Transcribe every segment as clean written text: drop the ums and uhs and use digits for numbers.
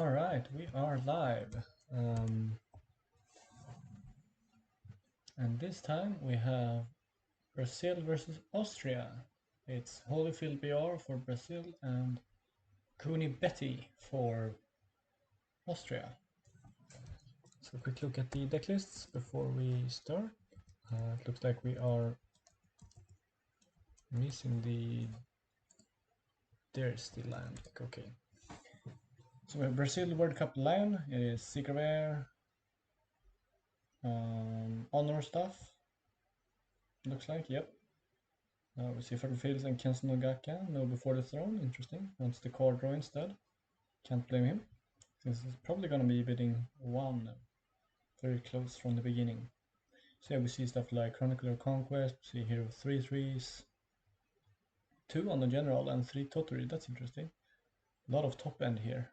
Alright, we are live. And this time we have Brazil versus Austria. It's Holyfieldbr for Brazil and Cooney Betty for Austria. So a quick look at the deck lists before we start. It looks like we are missing the There's the land. Okay. So we have Brazil World Cup line. It is Secret Rare, honor stuff. Looks like, yep. We see Fertile Fields and Kenzo Nogaka, no Before the Throne, interesting. Wants the card draw instead. Can't blame him, since he's probably gonna be bidding one very close from the beginning. So yeah, we see stuff like Chronicler of Conquest, we see Hero 3/3s, 2 on the General and 3 Toturi, that's interesting. A lot of top end here.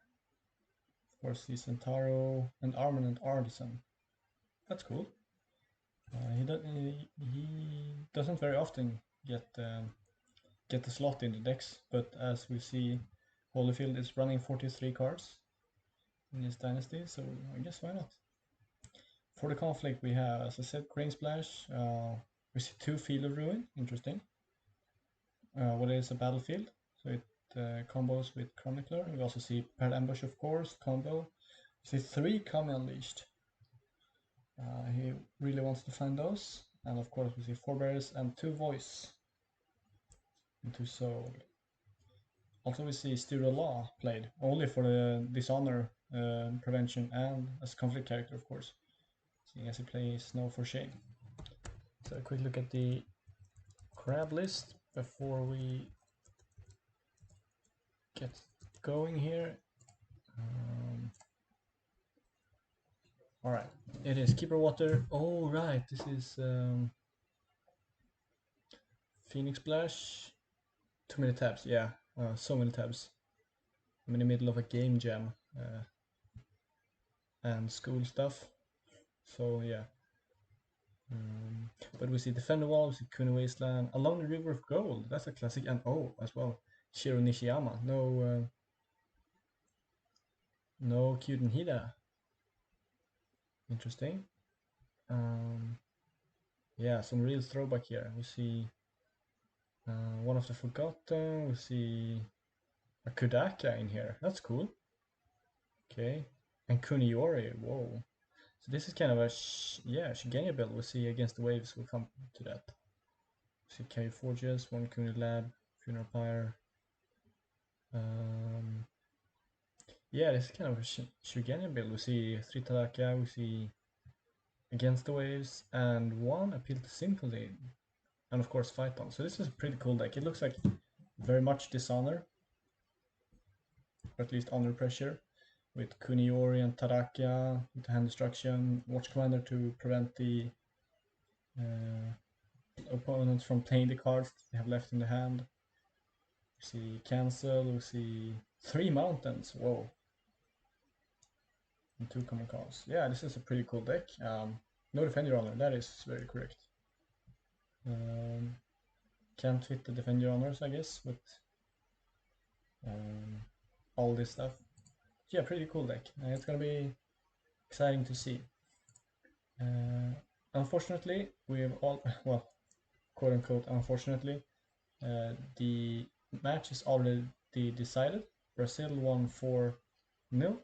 Of course, the Centauro and Armament Artisan. That's cool. He doesn't very often get the slot in the decks, but as we see, Holyfield is running 43 cards in his dynasty, so I guess why not? For the conflict we have, as I said, Crane Splash, we see 2 Field of Ruin, interesting. What is a battlefield, so it combos with Chronicler. We also see Paired Ambush, of course, combo. We see 3 Kami Unleashed. He really wants to find those, and of course we see 4 Bears and 2 Voice and 2 Soul. Also we see Stereo Law played, only for the Dishonor prevention and as a conflict character, of course, seeing as he plays No for Shame. So a quick look at the crab list before we get going here. Alright, it is Keeper Water. Oh right, this is Phoenix Splash. Too many tabs, yeah, so many tabs. I'm in the middle of a game jam and school stuff, so yeah. But we see Defender Wall, we see Kuni Wasteland, Along the River of Gold, that's a classic, and oh, as well, Shiro Nishiyama, no Kyuden Hida. Interesting. Yeah, some real throwback here. We see One of the Forgotten, we see a Kudaka in here, that's cool. Okay, and Kuniori, whoa. So this is kind of a Shigenya build. We'll see Against the Waves, we'll come to that. We see K Forges, 1 Kuni Lab, Funeral Pyre. Yeah, this is kind of a Shigenya build. We see 3 Tadaka, we see Against the Waves, and 1 Appeal to Sympathy, and of course Fight On. So this is a pretty cool deck. It looks like very much Dishonor, or at least Honor Pressure, with Kuniori and Tadaka with hand destruction, Watch Commander to prevent the opponents from playing the cards they have left in the hand. We see Cancel, we see 3 Mountains, whoa. And 2 common cards. Yeah, this is a pretty cool deck. No Defend Your Honor, that is very correct. Can't fit the Defend Your Honors, I guess, with all this stuff. Yeah, pretty cool deck. It's gonna be exciting to see. Unfortunately, we have all, well, quote unquote, unfortunately, the match is already decided. Brazil won 4-0.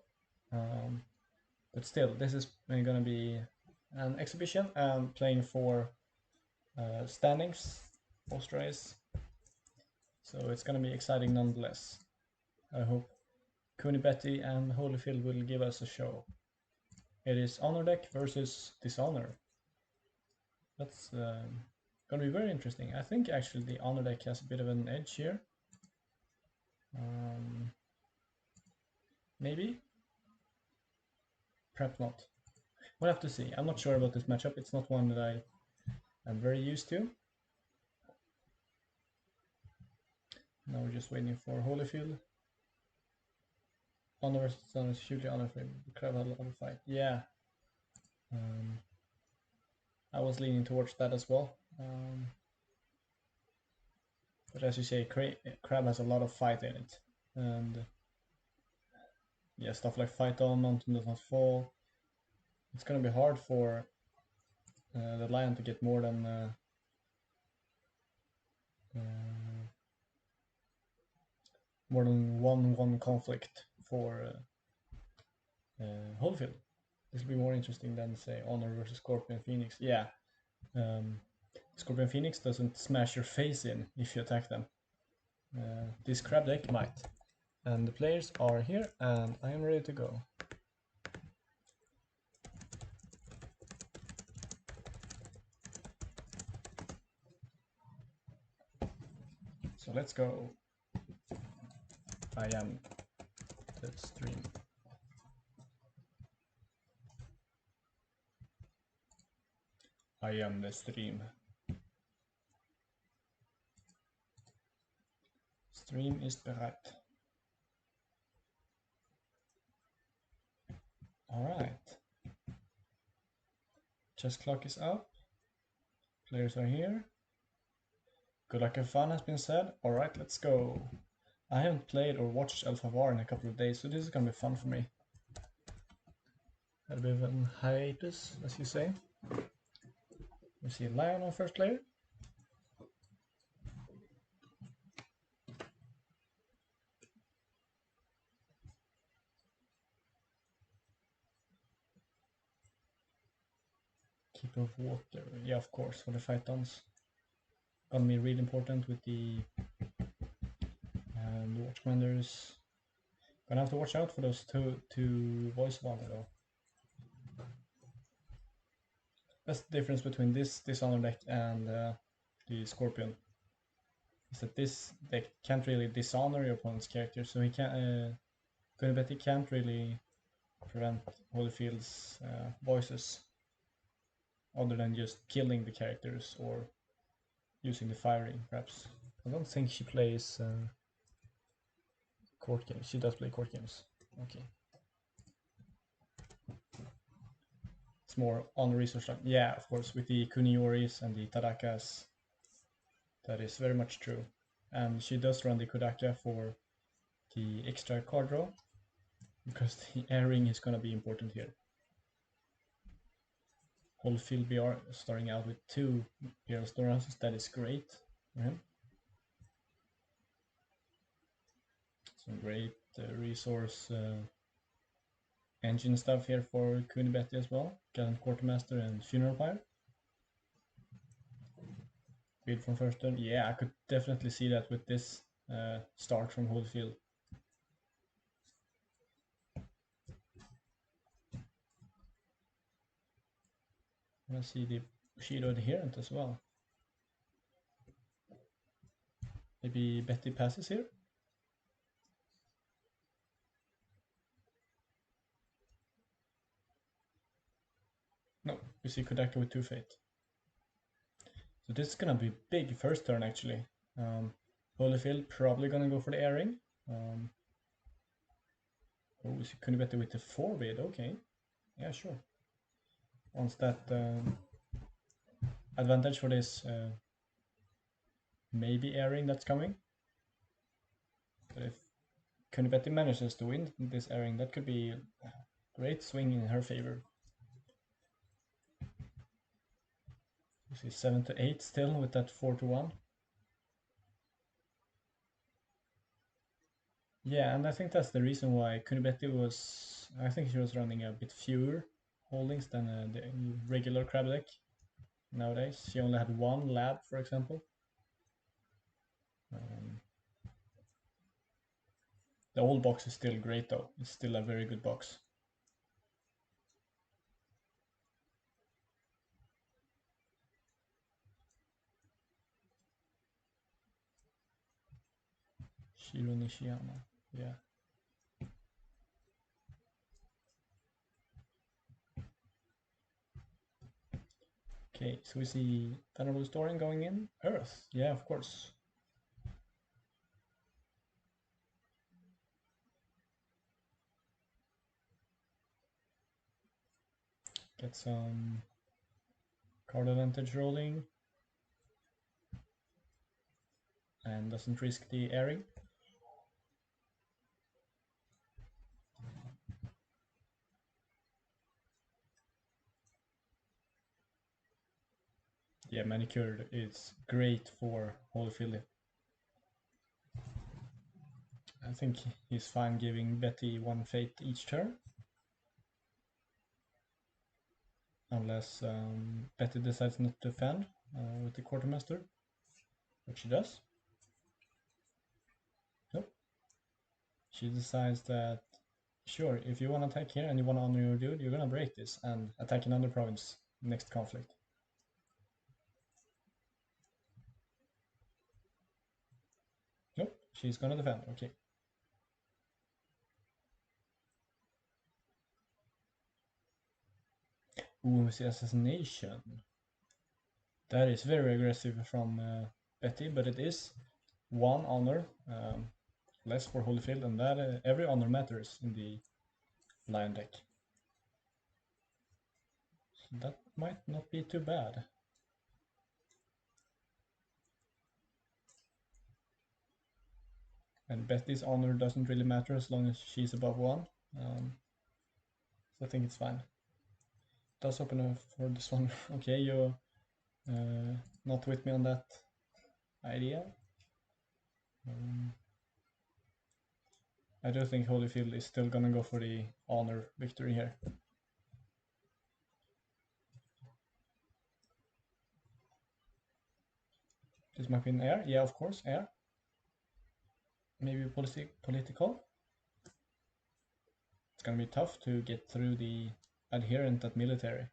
But still, this is gonna be an exhibition and playing for standings, Austria is. So it's gonna be exciting nonetheless. I hope Cooney Betty and Holyfield will give us a show. It is Honor deck versus Dishonor. That's gonna be very interesting. I think actually the Honor deck has a bit of an edge here. Maybe? Perhaps not. We'll have to see. I'm not sure about this matchup. It's not one that I am very used to. Now we're just waiting for Holyfield. Honor versus Dishonor is hugely honor for him. The crowd had a lot of fight. Yeah. I was leaning towards that as well. But as you say, Crab has a lot of fight in it. And yeah, stuff like fight on, mountain does not fall. It's gonna be hard for the lion to get more than one conflict for Holyfield. This will be more interesting than say Honor versus Scorpion Phoenix. Yeah, Scorpion Phoenix doesn't smash your face in if you attack them. This crab deck might. And the players are here, and I am ready to go. So let's go. I am the stream. I am the stream. Stream ist bereit. Alright. Chess clock is up. Players are here. Good luck and fun has been said. Alright, let's go. I haven't played or watched Holyfieldbr in a couple of days, so this is gonna be fun for me. Had a bit of a hiatus, as you say. We see Lion on first player. Keeper of Water. Yeah, of course, for the Phytons. Gonna be really important with the Watch Commanders. Gonna have to watch out for those two voice of honor though. That's the difference between this Dishonor deck and the Scorpion. Is that this deck can't really dishonor your opponent's character, so he can't. Kunibeti can't really prevent Holyfield's voices, other than just killing the characters or using the firing, perhaps. I don't think she plays court games. She does play court games. Okay. It's more on the resource side. Yeah, of course, with the Kunioris and the Tadakas. That is very much true. And she does run the Kodaka for the extra card draw, because the airing is going to be important here. Holyfieldbr starting out with 2 Imperial Storehouses, that is great for him. Some great resource engine stuff here for Kunibeti as well. Gallant Quartermaster and Funeral Pyre. Build from first turn. Yeah, I could definitely see that with this start from Holyfield. I see the Bushido Adherent as well. Maybe Betty passes here. No, we see Kodaka with 2 Fate. So this is gonna be big first turn actually. Holyfield probably gonna go for the airing. Oh, we see Kunibeti with the 4 bid. Okay, yeah, sure. Wants that advantage for this maybe airing that's coming. But if Kunibeti manages to win this airing, that could be a great swing in her favor. You see 7 to 8 still with that 4 to 1. Yeah, and I think that's the reason why Kunibeti was. I think she was running a bit fewer holdings than the regular crab deck nowadays. She only had 1 lab, for example. The old box is still great though. It's still a very good box. Shiro Nishiyama, yeah. Okay, so we see Thunderbolt Storing going in. Earth, yeah, of course. Get some card advantage rolling. And doesn't risk the airing. Yeah, manicured is great for Holyfield. I think he's fine giving Betty one fate each turn. Unless Betty decides not to defend with the quartermaster, which she does. Nope. She decides that, sure, if you want to attack here and you want to honor your dude, you're gonna break this and attack another province next conflict. Nope, she's gonna defend, okay. Ooh, the assassination. That is very aggressive from Betty, but it is one honor less for Holyfield, and that every honor matters in the Lion deck. So that might not be too bad. And Betty's honor doesn't really matter as long as she's above one. So I think it's fine. Does open up for this one. Okay, you're not with me on that idea. I do think Holyfield is still gonna go for the honor victory here. This might be an air. Yeah, of course, air. Maybe political. It's gonna be tough to get through the adherent at military.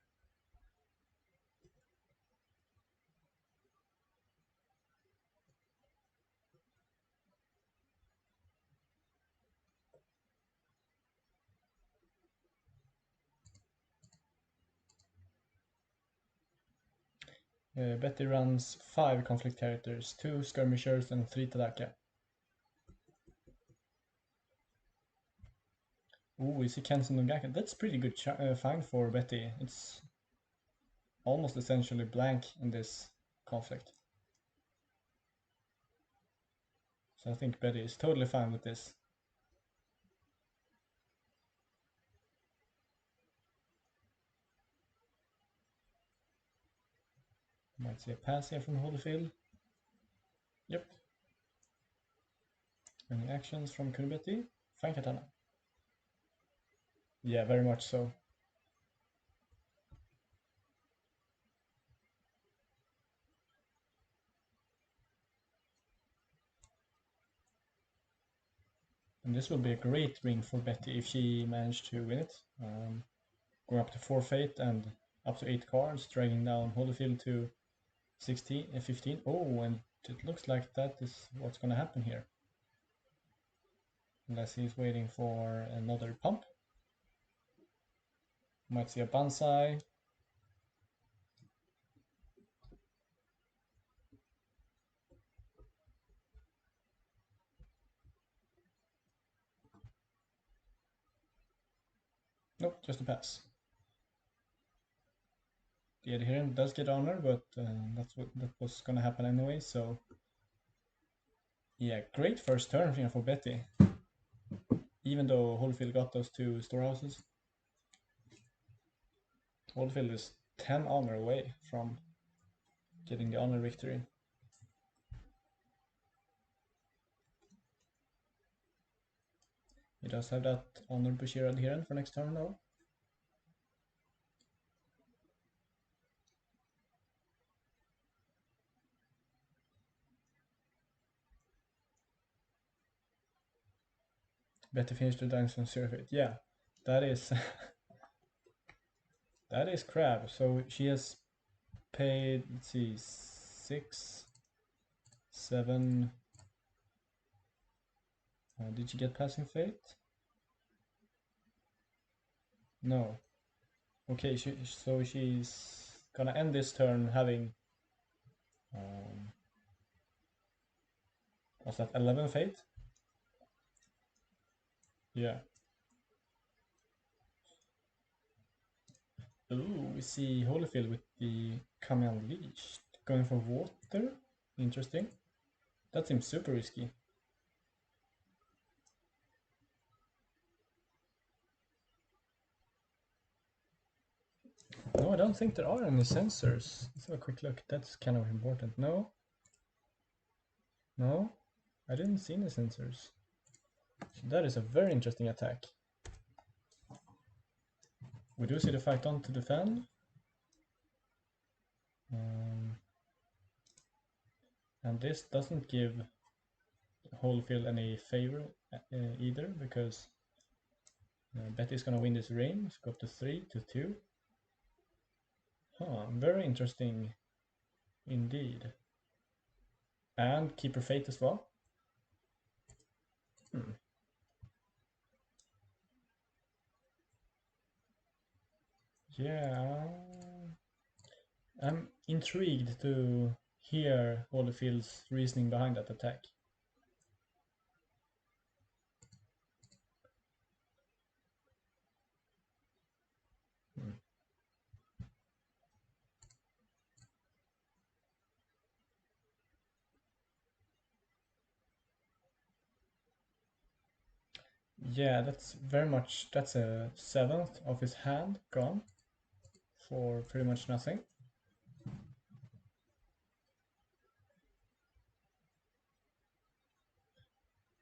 Betty runs 5 conflict characters, 2 skirmishers and 3 Tadaka. Ooh, we see Kenson Nogaka. That's pretty good find for Betty. It's almost essentially blank in this conflict. So I think Betty is totally fine with this. Might see a pass here from Holyfield. Yep. Any actions from Kunibeti? Fine Katana. Yeah, very much so. And this will be a great win for Betty if she managed to win it. Going up to 4 fate and up to 8 cards, dragging down Holyfield to 16 and 15. Oh, and it looks like that is what's going to happen here. Unless he's waiting for another pump. Might see a Banzai. Nope, just a pass. The adherent does get honor, but that was going to happen anyway, so yeah, great first turn here for Betty. Even though Holyfield got those 2 storehouses. Holyfield is 10 honor away from getting the honor victory. He does have that honor Bashir adherent for next turn though. Betty finished the dinosaur surfeit. Yeah, that is that is crap. So she has paid, let's see, 6, 7. Did she get passing fate? No. Okay, so she's gonna end this turn having was that 11 fate? Yeah. Ooh, we see Holyfield with the Kami Unleashed going for water. Interesting. That seems super risky. No, I don't think there are any sensors. Let's have a quick look. That's kind of important. No. No, I didn't see any sensors. So that is a very interesting attack. We do see the fight on to defend. And this doesn't give Holyfield any favor either, because Betty's gonna win this game. Let's go up to 3 to 2. Huh, very interesting indeed. And keep her fate as well. Yeah, I'm intrigued to hear Holyfield's reasoning behind that attack. Yeah, that's a seventh of his hand gone for pretty much nothing.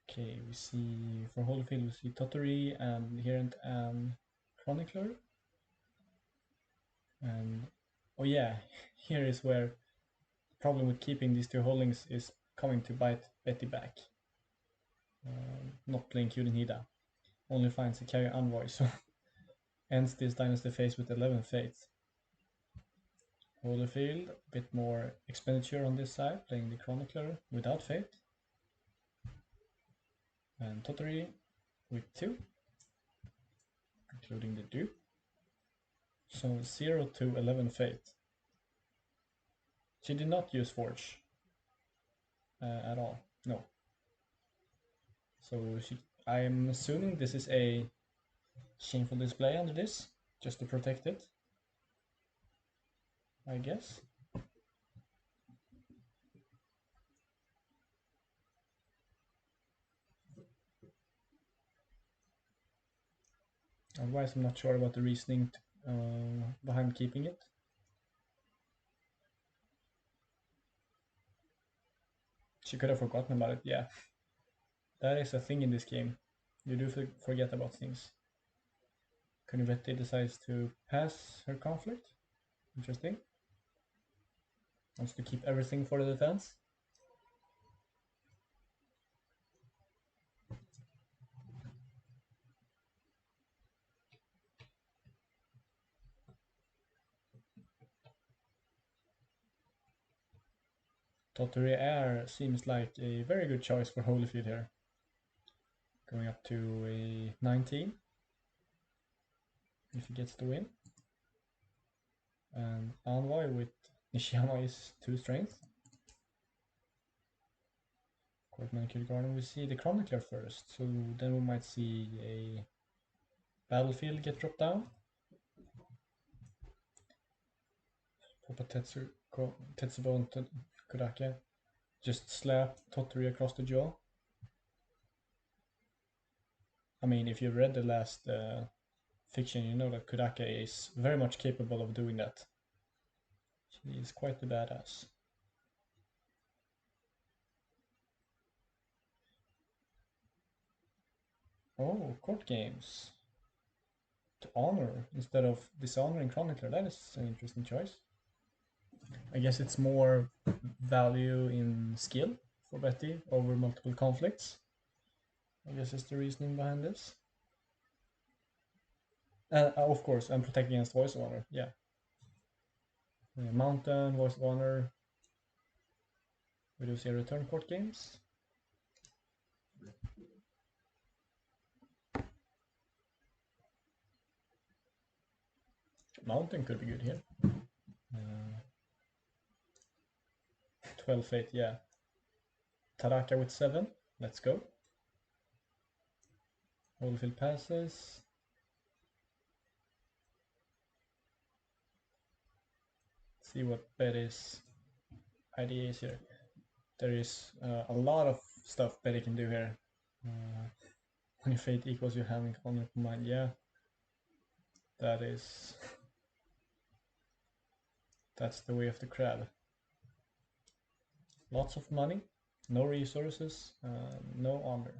Okay, we see for Holyfield we see Tottery and Herent and Chronicler. And oh yeah, here is where the problem with keeping these two holdings is coming to bite Betty back. Not playing Kudenhida. Only finds a carrier envoy, so ends this dynasty phase with 11 fates. Holyfield, a bit more expenditure on this side, playing the Chronicler without fate. And Tottery with 2, including the dupe. So 0 to 11 fate. She did not use Forge at all, no. So I am assuming this is a shameful display under this, just to protect it, I guess. Otherwise, I'm not sure about the reasoning behind keeping it. She could have forgotten about it, yeah. That is a thing in this game. You do forget about things. Kunivetti decides to pass her conflict. Interesting. Wants to keep everything for the defense. Tottery Air seems like a very good choice for Holyfield here. Going up to a 19 if he gets the win. And Envoy with Nishiyama is 2 strength. Court Manicured Garden, we see the Chronicler first, so then we might see a Battlefield get dropped down. Papa Tetsubo and Kodake just slap Tottery across the jaw. I mean, if you've read the last fiction, you know that Kodake is very much capable of doing that. She is quite the badass. Oh, court games. To honor instead of dishonoring Chronicler. That is an interesting choice. I guess it's more value in skill for Betty over multiple conflicts. I guess is the reasoning behind this. Of course, I'm protecting against Voice of Honor. Yeah. Mountain, Voice of Honor. We do see return court games. Mountain could be good here. 12 fate, yeah. Taraka with 7. Let's go. Holyfield passes. See what Betty's idea is here. There is a lot of stuff Betty can do here. When your fate equals your having honor combined, yeah. That is That's the way of the crab. Lots of money, no resources, no honor.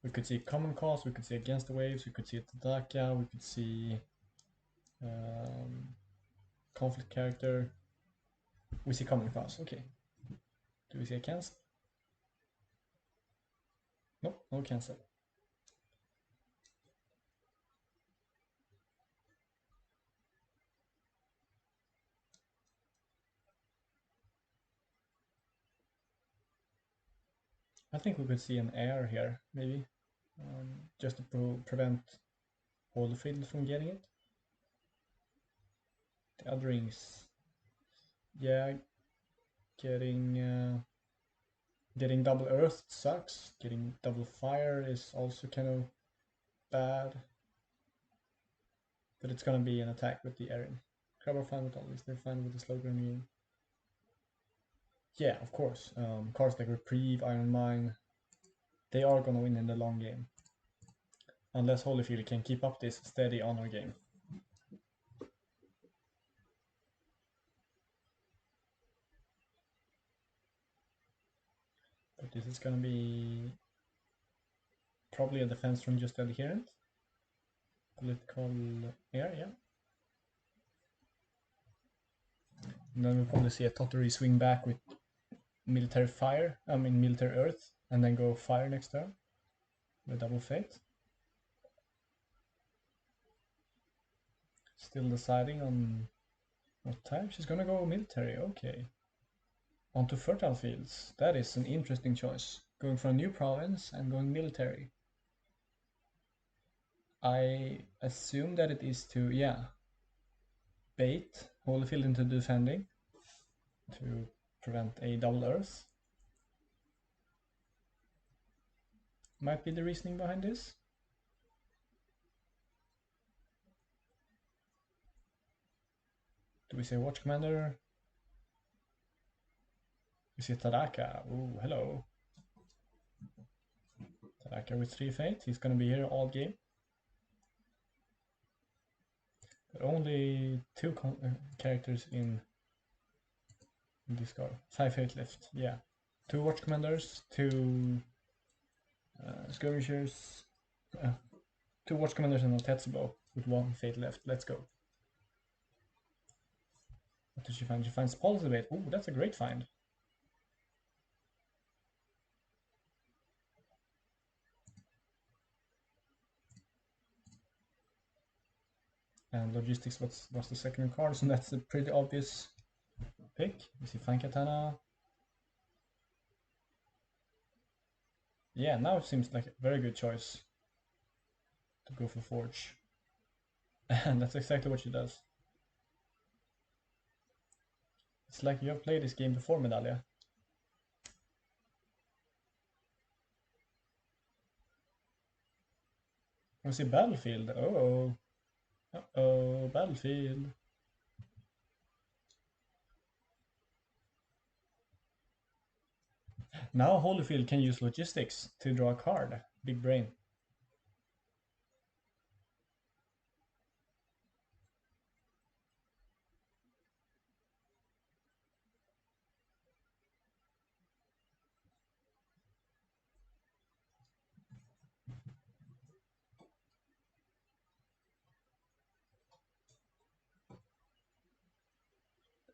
We could see common cost, we could see against the waves, we could see Tadaka, we could see conflict character. We see common cost, okay. Do we see a cancel? Nope, no cancel. I think we could see an air here, maybe, just to prevent Holyfield from getting it. The other rings, yeah, getting double earth sucks. Getting double fire is also kind of bad, but it's gonna be an attack with the Erin. Crab are fine with all this. They're fine with the slow growing game. Yeah, of course. Cards like Reprieve, Iron Mine, they are gonna win in the long game. Unless Holyfield can keep up this steady honor game. But this is gonna be probably a defense from just adherent. Political air, yeah. And then we'll probably see a Tottery swing back with military fire, military earth, and then go fire next turn with double fate. Still deciding on what type. She's gonna go military, okay. Onto fertile fields. That is an interesting choice. Going for a new province and going military. I assume that it is to, yeah, bait Holyfield into defending to prevent a double earth. Might be the reasoning behind this. Do we say Watch Commander? We see Tadaka. Ooh, hello. Tadaka with 3 fate. He's gonna be here all game. But only 2 characters in this card. 5 fate left. Yeah. 2 Watch Commanders, 2 Skirmishers, 2 Watch Commanders and a Tetsubo with 1 fate left. Let's go. What does she find? She finds Policy Debate. Ooh, that's a great find. And Logistics, what's the second card? So that's a pretty obvious pick. We see Fine Katana. Yeah, now it seems like a very good choice to go for Forge. And that's exactly what she does. It's like you have played this game before, Medallia. We see Battlefield. Uh-oh. Uh-oh, Battlefield. Now Holyfield can use Logistics to draw a card. Big brain.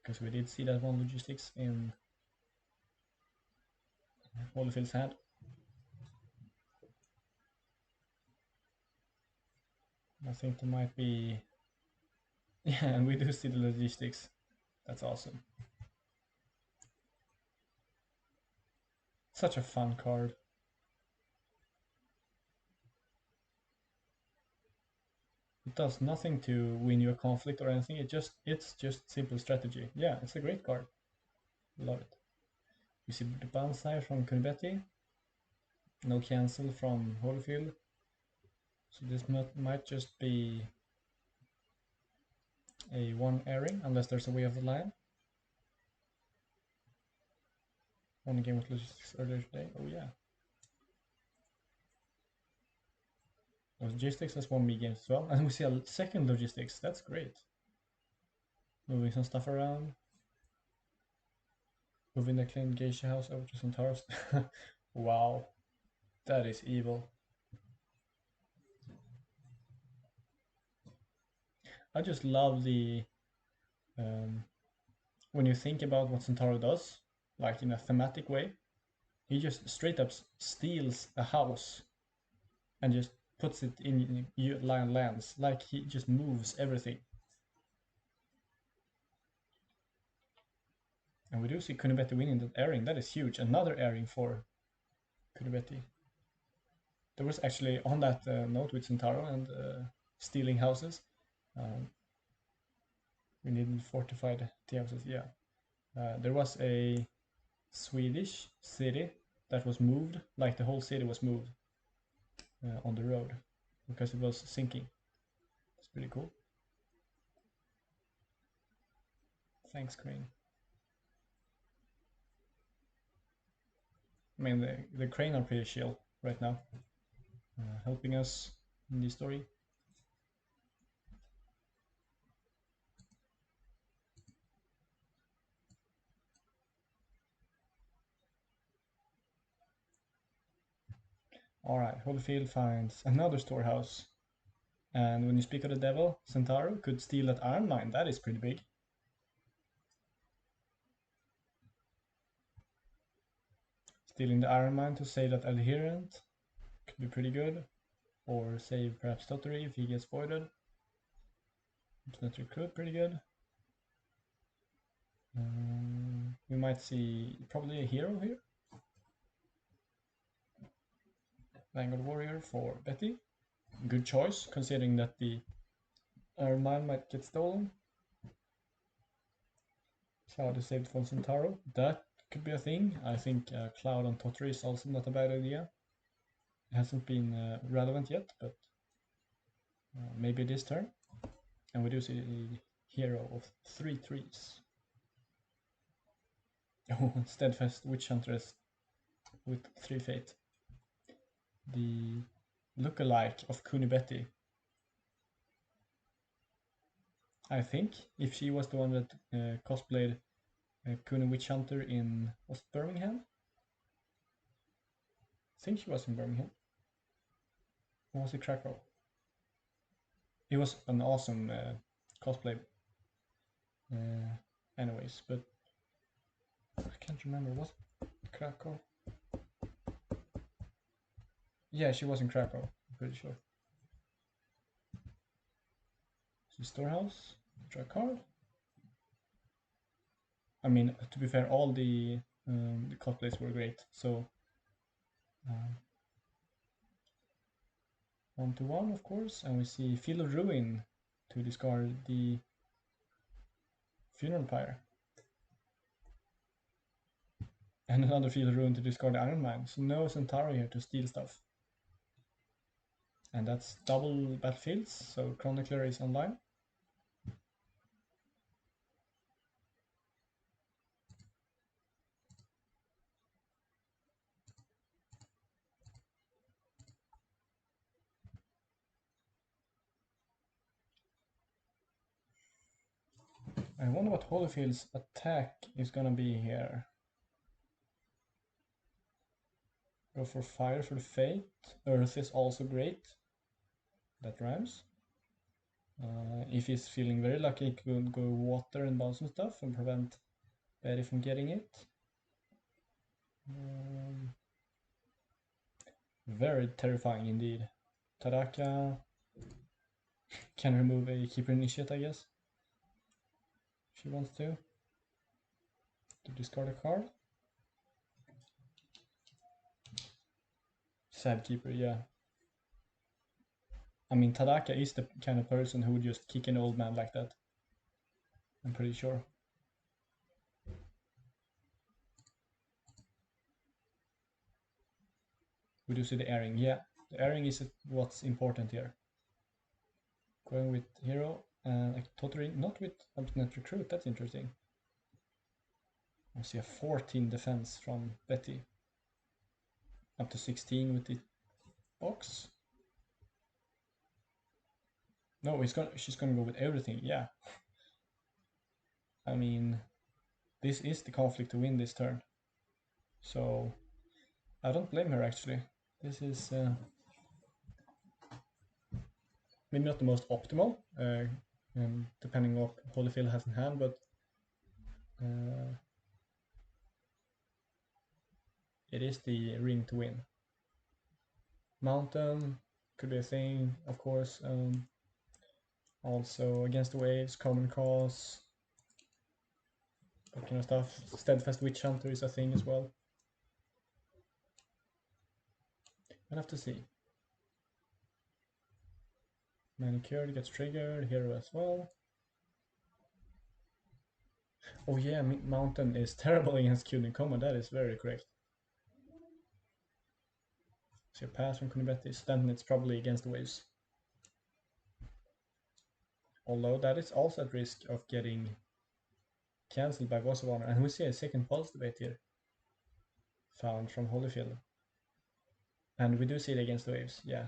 Because we did see that one Logistics in Holyfield's hand. I think there might be... Yeah, and we do see the Logistics. That's awesome. Such a fun card. It does nothing to win you a conflict or anything. It's just simple strategy. Yeah, it's a great card. Love it. We see the Banzai from Kunibeti. No cancel from Holyfield. So this might just be a 1 airing, unless there's a way of the line. Won a game with Logistics earlier today. Oh yeah. Logistics has won me games as well. And we see a second Logistics. That's great. Moving some stuff around. Moving the clean geisha house over to Centauros. Wow, that is evil. I just love the when you think about what Centauro does, like in a thematic way, he just straight up steals a house and just puts it in lands. Like he just moves everything. And we do see Kunibeti winning that airing. That is huge. Another airing for Kunibeti. There was actually on that note with Centauro and stealing houses. We needed fortified tea houses. Yeah, there was a Swedish city that was moved. Like the whole city was moved on the road because it was sinking. It's pretty cool. Thanks, Crane. I mean, the Crane are pretty chill right now, helping us in this story. Alright, Holyfield finds another storehouse. And when you speak of the devil, Centauro could steal that iron mine. That is pretty big. Stealing the iron mine to save that adherent could be pretty good. Or save perhaps Tottery if he gets voided. Internet recruit, pretty good. We might see probably a hero here. Vanguard Warrior for Betty. Good choice, considering that the iron mine might get stolen. Cloud is saved from Centauro. That could be a thing. I think Cloud on Tottery is also not a bad idea. It hasn't been relevant yet, but maybe this turn. And we do see a hero of 3 trees. Oh, Steadfast Witch Huntress with 3 fate. The look-alike of Kunibeti. I think if she was the one that cosplayed Kuni Witch Hunter in was it Birmingham? I think she was in Birmingham. Or was it Krakow? It was an awesome cosplay. Anyways, but I can't remember. Was it Krakow? Yeah, she was in Krakow. I'm pretty sure. So storehouse, draw a card. I mean, to be fair, all the cosplays were great. So 1/1, of course, and we see Field of Ruin to discard the Funeral Pyre. And another Field of Ruin to discard the Iron Man. So no Centauri here to steal stuff. And that's double battlefields, so Chronicler is online. I wonder what Holyfield's attack is gonna be here. Go for fire for the fate. Earth is also great. That rhymes. If he's feeling very lucky, he could go water and bounce some stuff and prevent Betty from getting it. Very terrifying indeed. Tadaka can remove a keeper initiate, I guess. If she wants to discard a card. Sad keeper, yeah. I mean, Tadaka is the kind of person who would just kick an old man like that. I'm pretty sure. We do see the airing, yeah. The airing is what's important here. Going with hero and like totally not with Ultimate Recruit, that's interesting. I see a 14 defense from Betty. Up to 16 with the box. No, she's gonna go with everything, yeah. I mean, this is the conflict to win this turn. So I don't blame her actually. This is maybe not the most optimal, depending on what Holyfield has in hand, but it is the ring to win. Mountain could be a thing, of course. Also against the waves, common cause, that kind of stuff. Steadfast Witch Hunter is a thing as well. We'll have to see. Manicured gets triggered, Hero as well. Oh yeah, Mountain is terrible against Kunikoma, that is very correct. So a pass from Kunibetis, then it's probably against the waves. Although that is also at risk of getting cancelled by Voice of Honor. And we see a second pulse debate here. Found from Holyfield. And we do see it against the waves, yeah.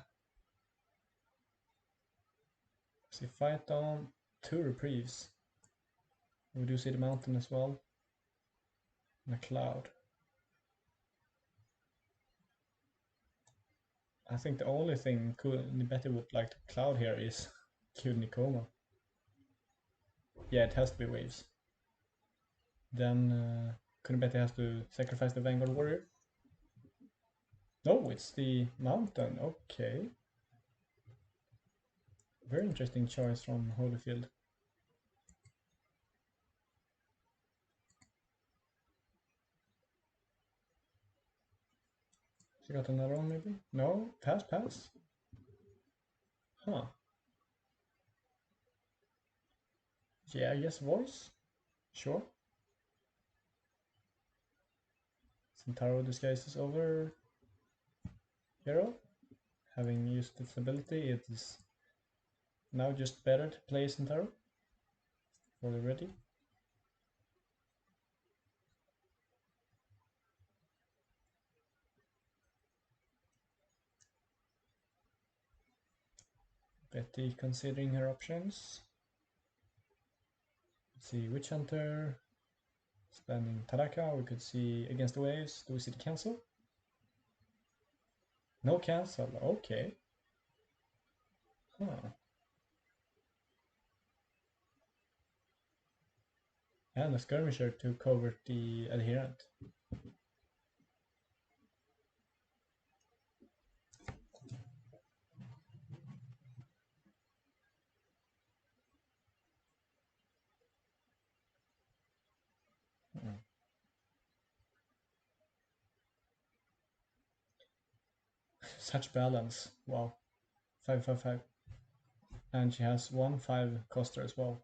See fight on, 2 reprieves. We do see the mountain as well. And a cloud. I think the only thing Nibeti would like to cloud here is Kunikoma. Yeah, it has to be waves. Then Kunibeti has to sacrifice the Vanguard Warrior. No, it's the mountain. Okay. Very interesting choice from Holyfield. She got another one maybe? No? Pass, pass? Huh. Yeah, I guess voice? Sure. Centauro disguise is over. Hero. Having used its ability, it is now just better to play Centauro. Fully ready. Betty considering her options. Let's see, Witch Hunter. Spending Taraka, we could see against the waves. Do we see the cancel? No cancel, okay. Huh. And a skirmisher to cover the adherent. Such balance, wow. 5/5/5. And she has 1/5 coster as well.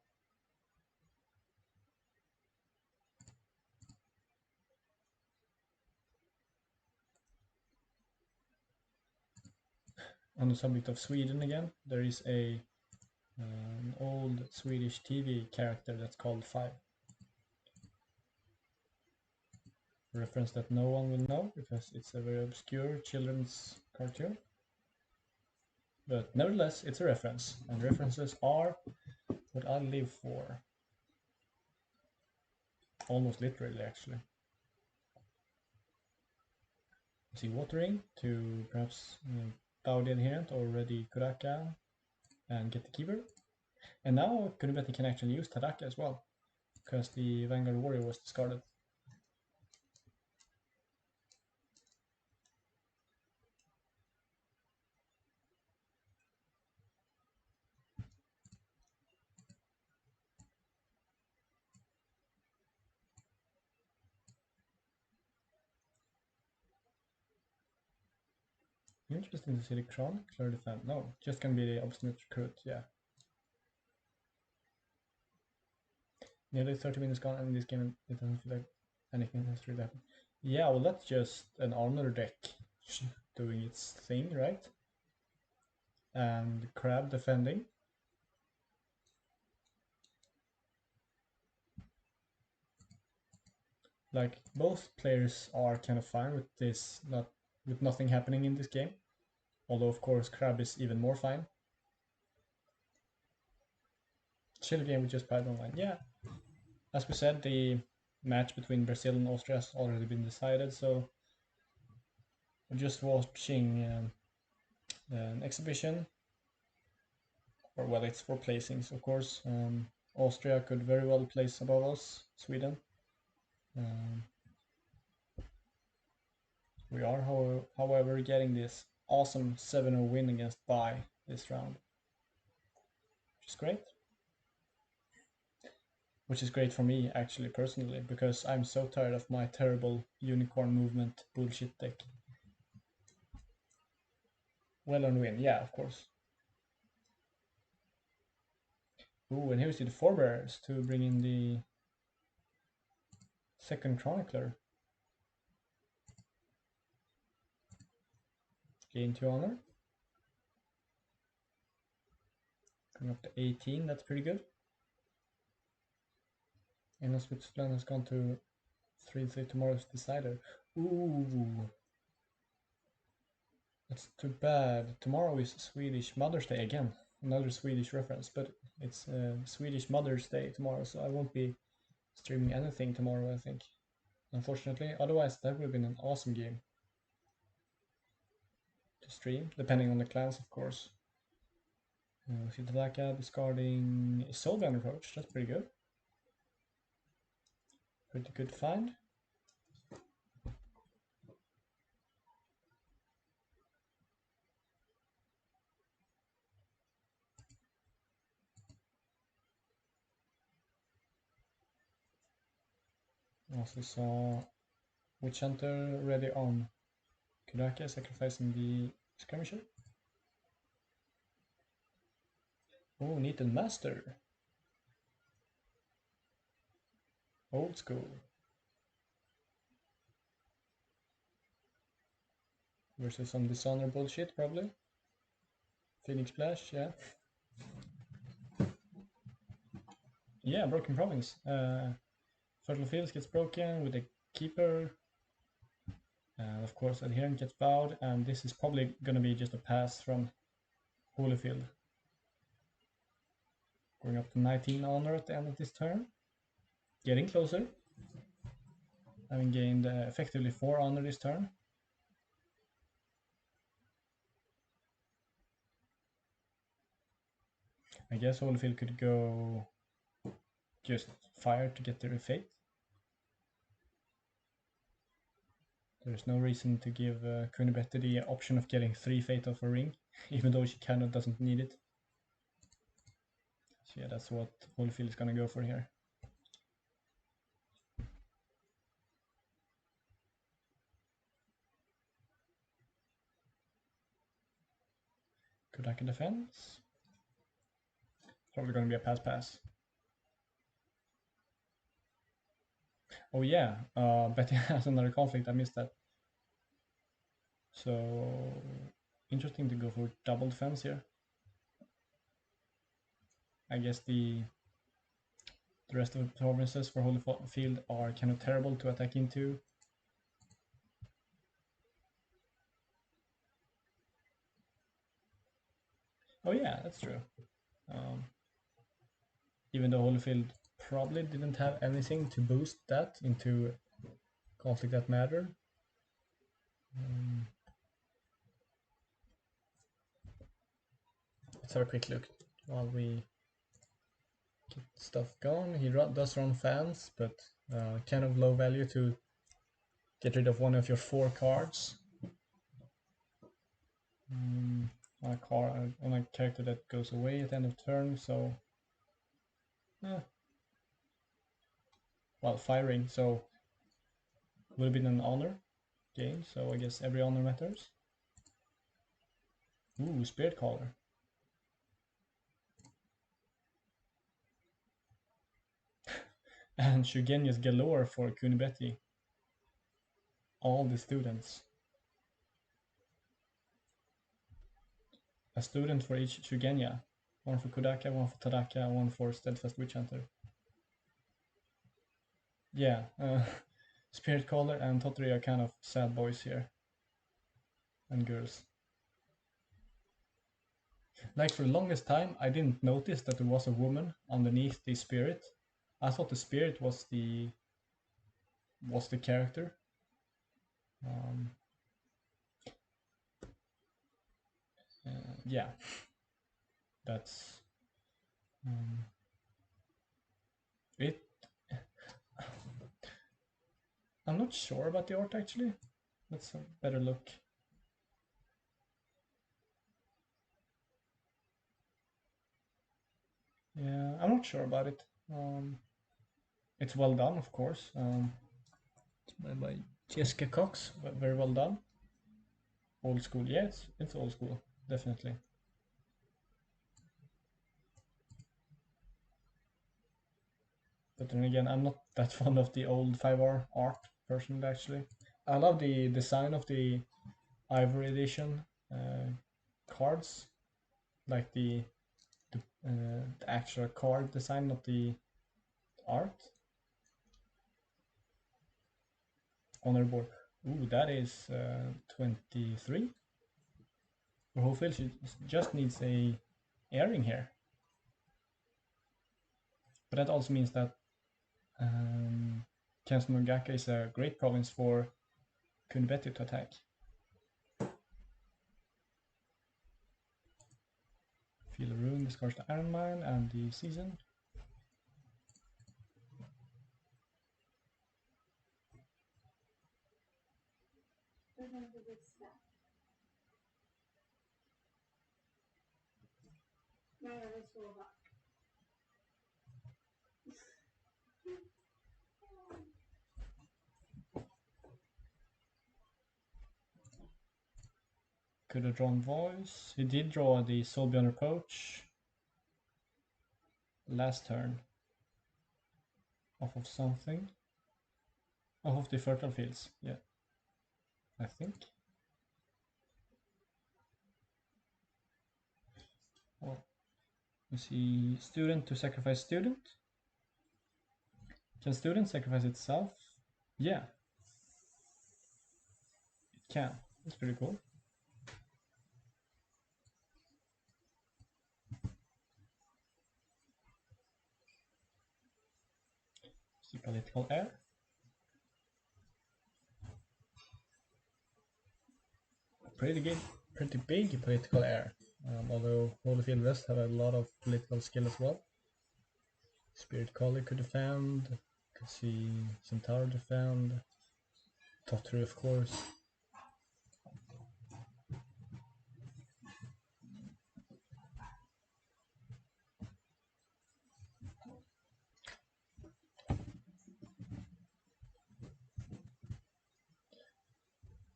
On the subject of Sweden again, there is an old Swedish TV character that's called 5. Reference that no one will know because it's a very obscure children's cartoon. But nevertheless, it's a reference, and references are what I live for. Almost literally, actually. See watering to perhaps bow the adherent or ready Kuraka and get the keeper. And now Kunibeti can actually use Tadaka as well, because the Vanguard Warrior was discarded. Interesting to see the Kron, clear defend. No, just gonna be the Obstinate Recruit, yeah. Nearly 30 minutes gone, and in this game it doesn't feel like anything has really happened. Yeah, well, that's just an armor deck doing its thing, right? And Crab defending. Like, both players are kind of fine with this, with nothing happening in this game. Although, of course, Crab is even more fine. Chill game with just Pride Online, yeah. as we said, the match between Brazil and Austria has already been decided, so we're just watching an exhibition. Or well, it's for placings, of course. Austria could very well place above us, Sweden. Um, we are, however, getting this awesome 7-0 win against Bai this round, which is great. Which is great for me, actually, personally, because I'm so tired of my terrible unicorn movement bullshit deck. Well earned win, yeah, of course. Ooh, and here's the forebears to bring in the second chronicler. Gain 2 honor. Coming up to 18, that's pretty good. And Switzerland has gone to 3-3 tomorrow's decider. Ooh. That's too bad. Tomorrow is Swedish Mother's Day again. Another Swedish reference, but it's Swedish Mother's Day tomorrow, so I won't be streaming anything tomorrow, I think. Unfortunately, otherwise that would have been an awesome game to stream, depending on the clans, of course. Hidalaka discarding Soulbound Approach, that's pretty good. Pretty good find. Also saw Witch Hunter ready on. Kudaka sacrificing the skirmisher. Oh, Neat and Master. Old school. Versus some Dishonor bullshit, probably. Phoenix Splash, yeah. Yeah, Broken Province. Fertile Fields gets broken with a Keeper. Of course, Adherent gets bowed, and this is probably going to be just a pass from Holyfield. Going up to 19 honor at the end of this turn. Getting closer. Having gained effectively 4 honor this turn. I guess Holyfield could go just fire to get their fate. There's no reason to give Kunibete the option of getting 3 fate off a ring, even though she kind of doesn't need it. So yeah, that's what Holyfield is gonna go for here. Kodaka defense. Probably gonna be a pass. Oh yeah, Betty has another conflict, I missed that. So interesting to go for double defense here. I guess the rest of the provinces for Holyfield are kind of terrible to attack into. Oh yeah, that's true. Even though Holyfield probably didn't have anything to boost that into conflict that matter. Let's have a quick look while we get stuff going. He does run fans, but kind of low value to get rid of one of your 4 cards. On a character that goes away at the end of turn, so well, firing, so would have been an honor game, so I guess every honor matters. Ooh, Spirit Caller. And Shugenius galore for Kunibeti. All the students. A student for each Shugenya. One for Kodaka, one for Tadaka, one for Steadfast Witch Hunter. Yeah, Spirit Caller and Totori are kind of sad boys here. And girls. Like for the longest time, I didn't notice that there was a woman underneath the spirit. I thought the spirit was the character. Yeah, that's it. I'm not sure about the art actually. Let's have a better look. Yeah, I'm not sure about it. It's well done, of course. It's by Jessica Cox, very well done. Old school, yes, it's old school, definitely. But then again, I'm not that fond of the old 5R art personally, actually. I love the design of the Ivory edition cards, like the actual card design, not the art. Honor board. Ooh, that is 23. Holyfield just needs a airing here. But that also means that Kensmogaka is a great province for Kunbetu to attack. Feel the Ruin discards the Iron Mine and the Season. Could have drawn Voice. He did draw the Soulbeyond Approach last turn. Off of something. Off of the Fertile Fields, yeah. I think. Oh. You see student to sacrifice student. Can student sacrifice itself? Yeah. It can. That's pretty cool. See political air. Pretty big political air. Although Holyfield West have a lot of political skill as well. Spirit Collie could defend. Could see Centaur defend. Tottery, of course.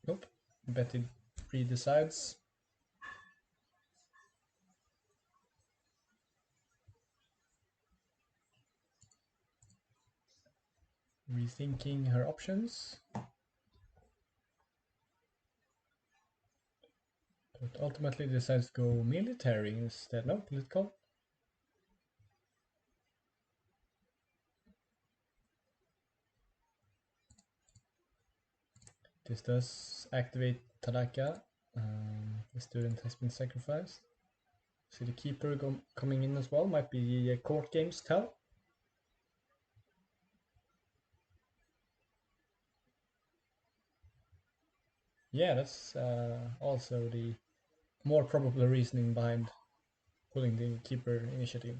Nope. Betty pre-decides. Rethinking her options. But ultimately decides to go military instead. No, political. This does activate Tanaka. The student has been sacrificed. See the keeper coming in as well. Might be a court games tell. Yeah, that's also the more probable reasoning behind pulling the keeper initiative.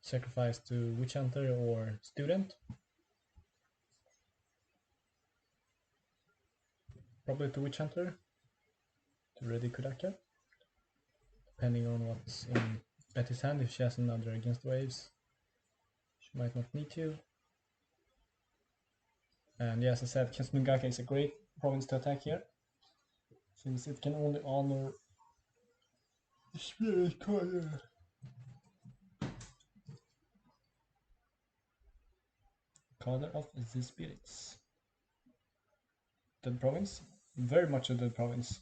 Sacrifice to Witch Hunter or student. Probably to Witch Hunter. To ready Kudaka. Depending on what's in Betty's hand. If she has another against waves, she might not need to. And yeah, as I said, Kensmingaka is a great province to attack here, since it can only honor the spirit color. Color of the spirits. Dead province? Very much a dead province.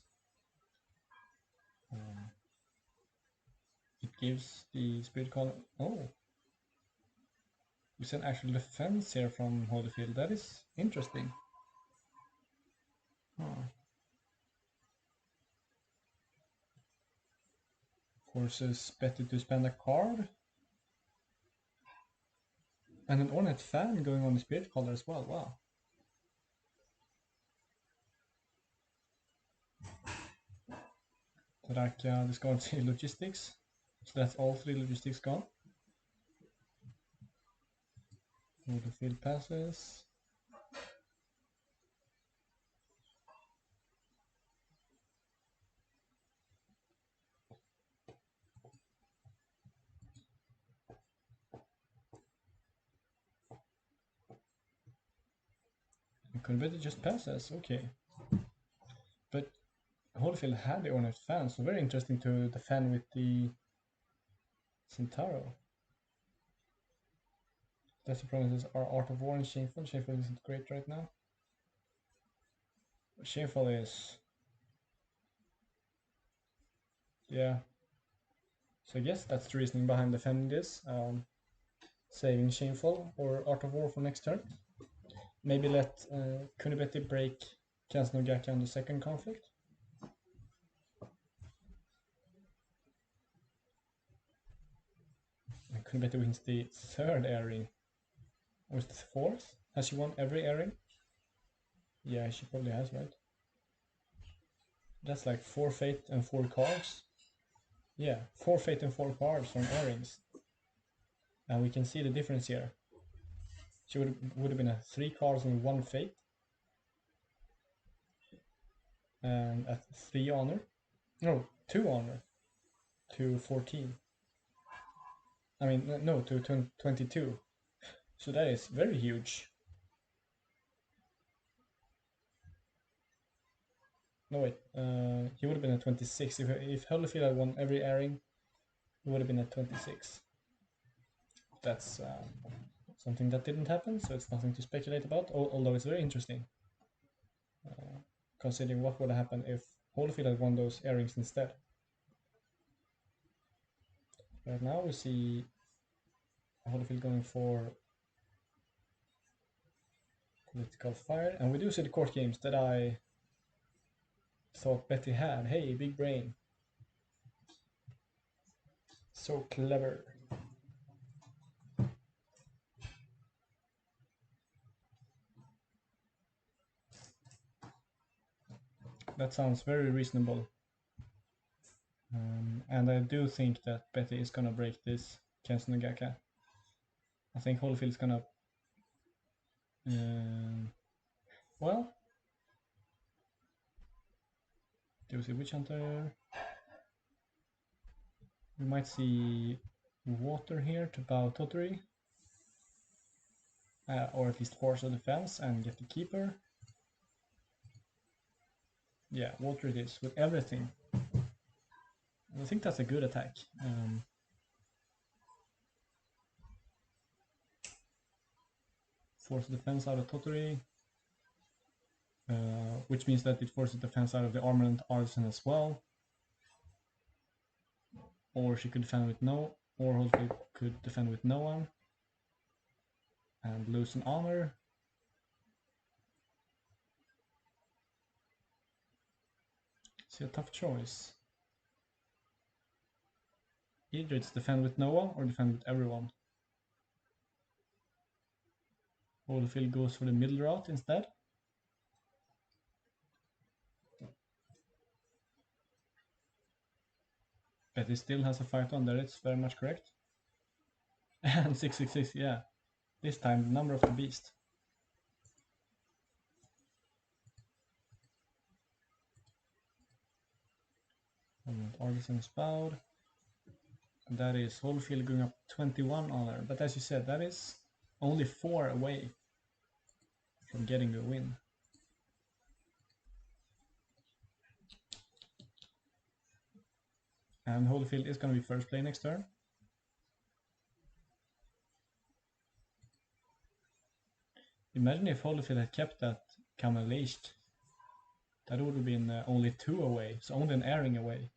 It gives the spirit color. Oh, we see an actual defense here from Holyfield. That is interesting. Huh. Forces Betty to spend a card. And an ornate fan going on the spirit collar as well, wow. Raka discards logistics. So that's all 3 logistics gone. Holyfield passes. Could better just passes, okay. But Holyfield had the ornate fan, so very interesting to defend with the Centauro. That's the promises are Art of War and Shameful. Shameful isn't great right now. Shameful is... yeah. So I guess that's the reasoning behind defending this. Saving Shameful or Art of War for next turn. Maybe let Kunibeti break Kansen no Gaki on the second conflict. And Kunibeti wins the 3rd airing. Or is it the 4th? Has she won every airing? Yeah, she probably has, right? That's like 4 fate and 4 cards. Yeah, 4 fate and 4 cards from airings. And we can see the difference here. She would have been a 3 cards and 1 fate. And at 3 honor. No, 2 honor. To 14. I mean, no, to 22. So that is very huge. No, wait. He would have been at 26. If Holyfield had won every airing, he would have been at 26. That's something that didn't happen, so it's nothing to speculate about, although it's very interesting. Considering what would have happened if Holyfield had won those airings instead. Right now we see Holyfield going for political fire, and we do see the court games that I thought Betty had. Hey, big brain. So clever. That sounds very reasonable. And I do think that Betty is gonna break this Kansen no Gaki. I think Holyfield is gonna... well... do we see Witch Hunter? We might see water here to bow Tottery. Or at least force a defense and get the keeper. Yeah, water it is with everything. I think that's a good attack. Force defense out of Tottery. Which means that it forces defense out of the Armament Artisan as well. Or she could defend with no, or Holyfield could defend with no one. And lose an honor. It's a tough choice. Either it's defend with no one or defend with everyone. Holyfield goes for the middle route instead. Betty still has a fight on there, it's very much correct. And 666, yeah. This time, the number of the beast. Artisan is bowed. And that is Holyfield going up 21 honor. But as you said, that is only 4 away from getting the win. And Holyfield is going to be first play next turn. Imagine if Holyfield had kept that Kamerleicht. That would have been only 2 away, so only an airing away.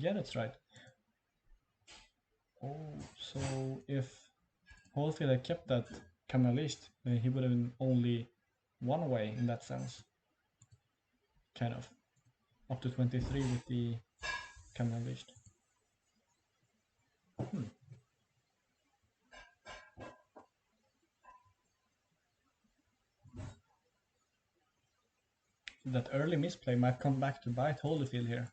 Yeah, that's right. Oh, so if Holyfield had kept that Kamerleicht, he would have been only 1 away in that sense. Kind of. Up to 23 with the Coming Unleashed. That early misplay might come back to bite Holyfield here.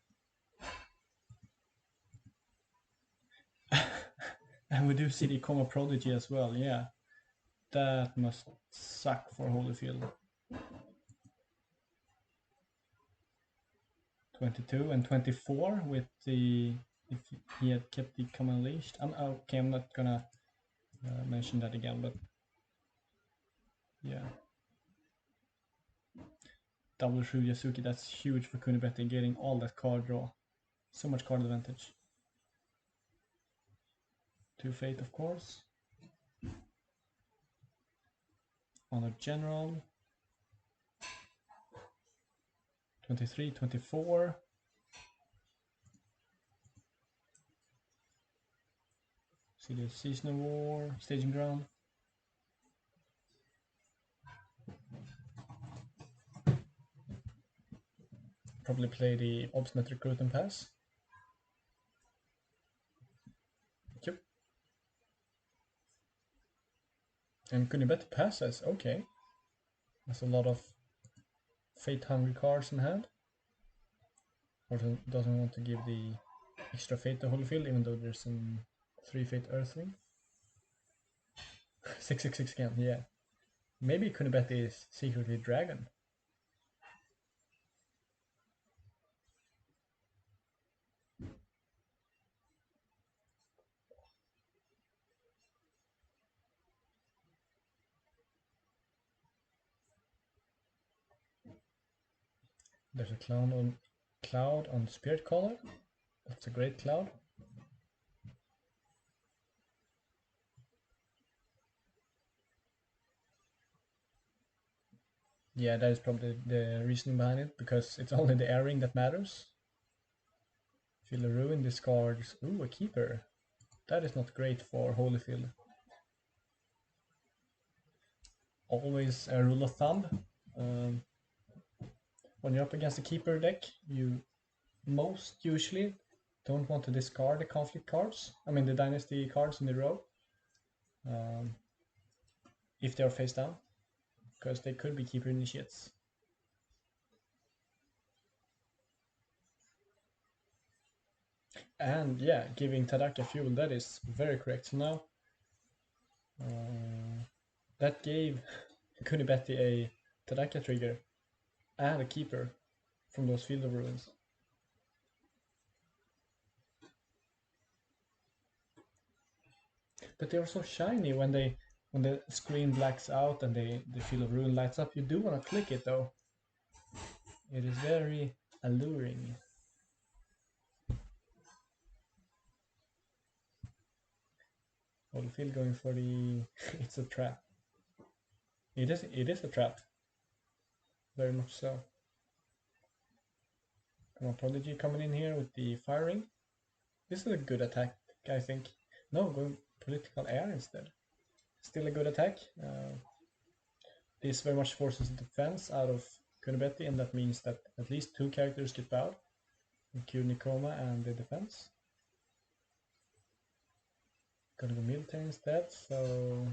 And we do see the Coma Prodigy as well, yeah. That must suck for Holyfield. 22 and 24 with the... if he had kept the Coma Unleashed. Okay, I'm not gonna mention that again, but... yeah. Double Shrew Yasuki, that's huge for Kunibete, getting all that card draw. So much card advantage. 2 Fate, of course. Honor General. 23, 24. See the Seasonal War, Staging Ground. Probably play the Obstinate Recruit and pass. Yep. And Kunibete passes, okay. That's a lot of fate-hungry cards in hand. Or doesn't want to give the extra fate to Holyfield, even though there's some 3 fate Earthling. 666 again, yeah. Maybe Kunibete is secretly Dragon. There's a cloud on Spirit Caller. That's a great cloud. Yeah, that is probably the reasoning behind it, because it's only the airing that matters. Feel a Ruin discards. Ooh, a Keeper. That is not great for Holyfield. Always a rule of thumb. When you're up against a Keeper deck, you most usually don't want to discard the conflict cards. I mean the dynasty cards in the row. If they're face down. Because they could be Keeper initiates. And yeah, giving Tadaka fuel, that is very correct. So now, that gave Kunibete a Tadaka trigger and a Keeper from those Field of Ruins. But they are so shiny when the screen blacks out and the Field of Ruin lights up. You do want to click it though. It is very alluring. Holyfield going for the... it's a trap. It is a trap. Very much so. Come on, Prodigy coming in here with the firing. This is a good attack, I think. No, going Political Air instead. Still a good attack. This very much forces defense out of Kunibete, and that means that at least 2 characters get bowed. Q Nikoma and the defense. Gonna go military instead, so...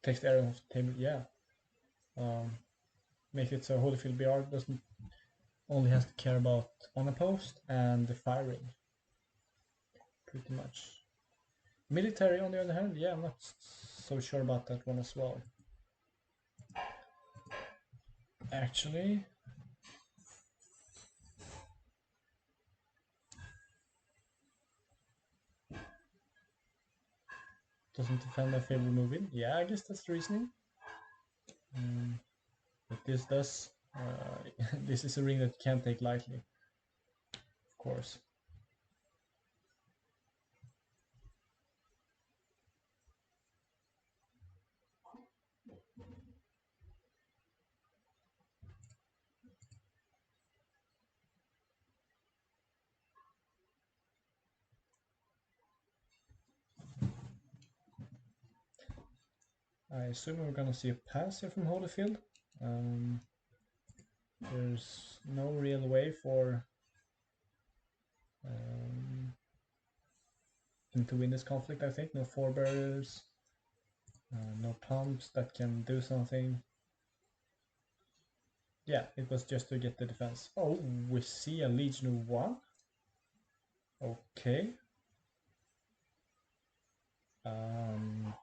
Takes the area off the table, yeah. Makes it so Holyfieldbr doesn't only has to care about unopposed and the firing. Pretty much. Military on the other hand, yeah, I'm not so sure about that one as well. Actually, doesn't defend my favorite movie. Yeah, I guess that's the reasoning. But this does. This is a ring that you can't take lightly. Of course. I assume we're gonna see a pass here from Holyfield. There's no real way for him to win this conflict, I think. No forebearers, no pumps that can do something. Yeah, it was just to get the defense. Oh, we see a Legion of 1. Okay. Going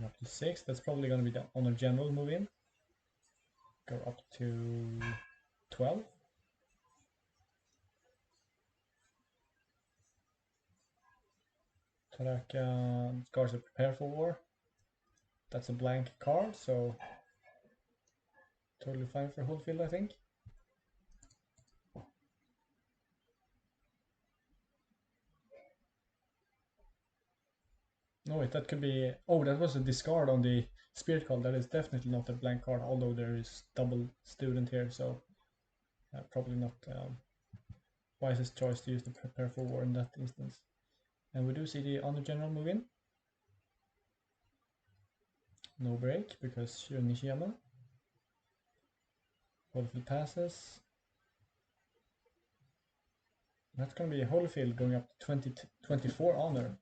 up to 6. That's probably going to be the honor general move in. Go up to 12. Taraka cards are prepare for war. That's a blank card, so totally fine for Holyfield, I think. No, wait, that could be... Oh, that was a discard on the spirit card. That is definitely not a blank card, although there is double student here, so probably not wisest choice to use the prepare for war in that instance. And we do see the honor general move in. No break because you're Nishiyama. Holyfield passes. That's going to be Holyfield going up to 24 honor.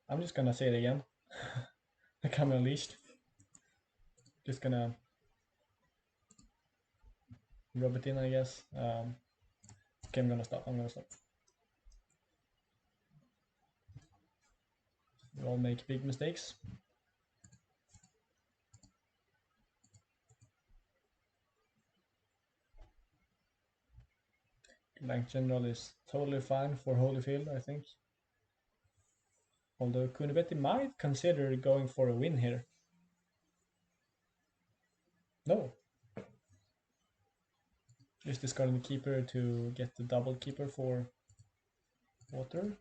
I'm just gonna say it again. Become unleashed. Just gonna rub it in, I guess. Okay, I'm gonna stop. We all make big mistakes. Blank general is totally fine for Holyfield, I think. Although Kunibeti might consider going for a win here. No. Just discarding the keeper to get the double keeper for water.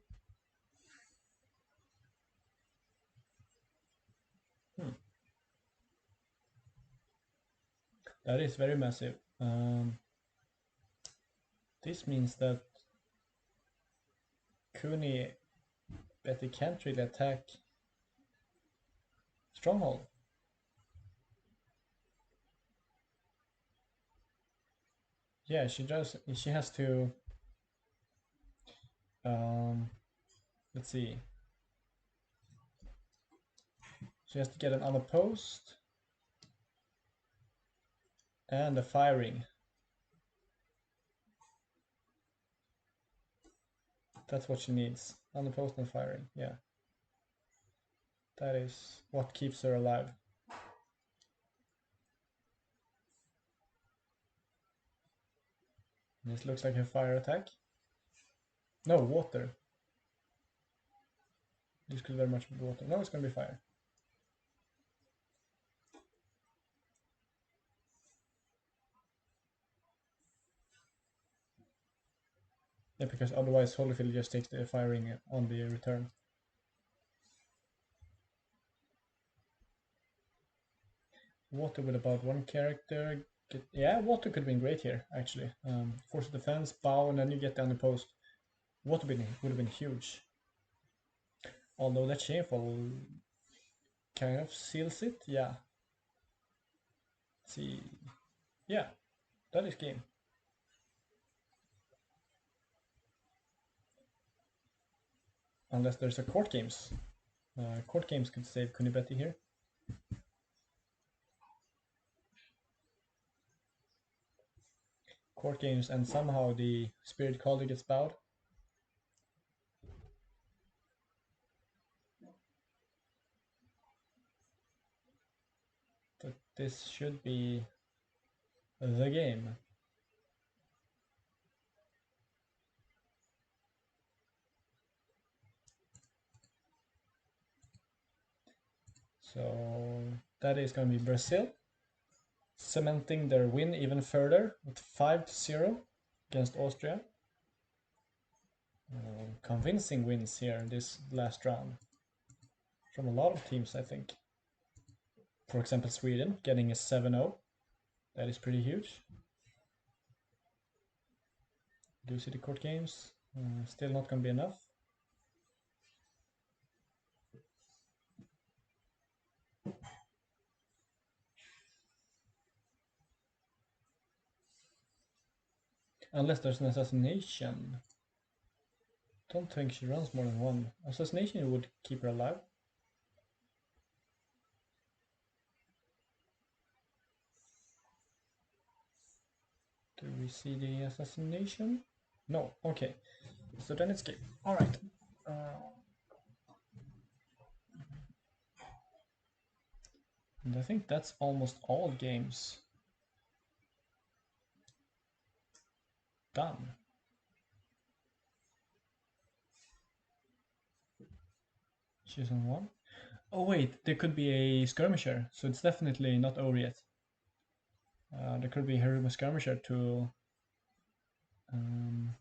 That is very massive. This means that Kuni Betty can't really attack Stronghold. Yeah, she does. She has to. Let's see. She has to get an unopposed and a firing. That's what she needs. Unopposed and firing. Yeah. That is what keeps her alive. This looks like a fire attack. No, water. This could very much be water. No, it's going to be fire. Yeah, because otherwise Holyfield just takes the firing on the return. Water with about one character. Yeah, water could have been great here, actually. Force of defense, bow, and then you get the unopposed. Water would have been huge. Although that shameful kind of seals it, yeah. Let's see. Yeah, that is game. Unless there's a court games. Court games could save Kunibeti here. Court games and somehow the spirit colleague gets bowed. But this should be the game. So that is going to be Brazil cementing their win even further with 5-0 against Austria. Convincing wins here this last round from a lot of teams, I think. For example, Sweden getting a 7-0. That is pretty huge. Do see the court games. Still not going to be enough. Unless there's an assassination. Don't think she runs more than one. Assassination would keep her alive. Do we see the assassination? No, okay. So then it's game. Alright. And I think that's almost all games done. She's on one. Oh wait, there could be a skirmisher, so it's definitely not over yet. There could be a Haruma skirmisher to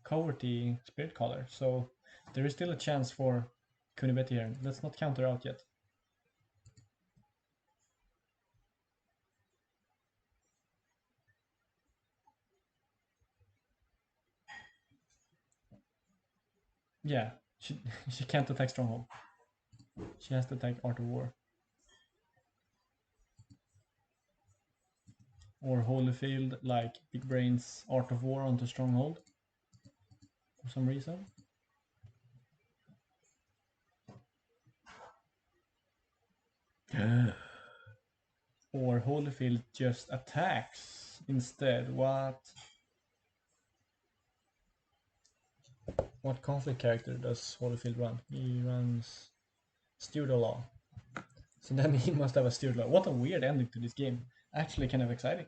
cover the spirit collar, so there is still a chance for Kunibeti here. Let's not count her out yet. Yeah, she she can't attack Stronghold. She has to attack Art of War. Or Holyfield, like Big Brain's Art of War onto Stronghold. For some reason. Or Holyfield just attacks instead. What conflict character does Holyfield run? He runs Steward Law. So then he must have a Steward Law. What a weird ending to this game. Actually kind of exciting.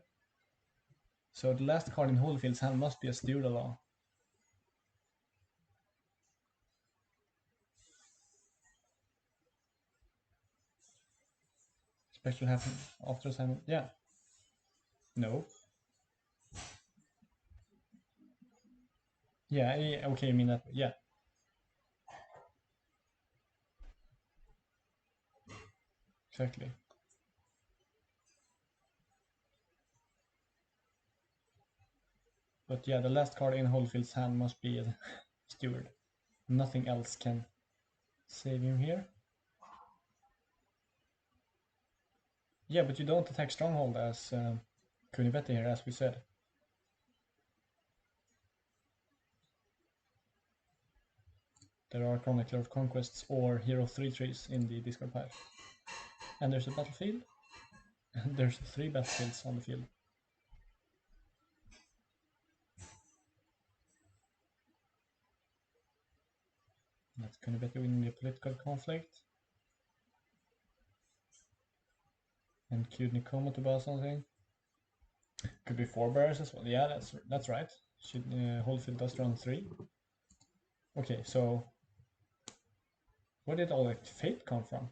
So the last card in Holyfield's hand must be a Steward Law. Spectral happen after assignment. Yeah. No. Yeah, okay, I mean that. Yeah. Exactly. But yeah, the last card in Holyfield's hand must be a Steward. Nothing else can save him here. Yeah, but you don't attack Stronghold as Kunibeti here, as we said. There are Chronicler of Conquests or Hero 3/3s in the discard pile. And there's a battlefield. There's 3 battlefields on the field. That's Kunibeti winning the political conflict. And Cute Nikoma to buy something. Could be 4 bears as well. Yeah, that's right. Holyfield does run 3. Okay, so where did all that fate come from?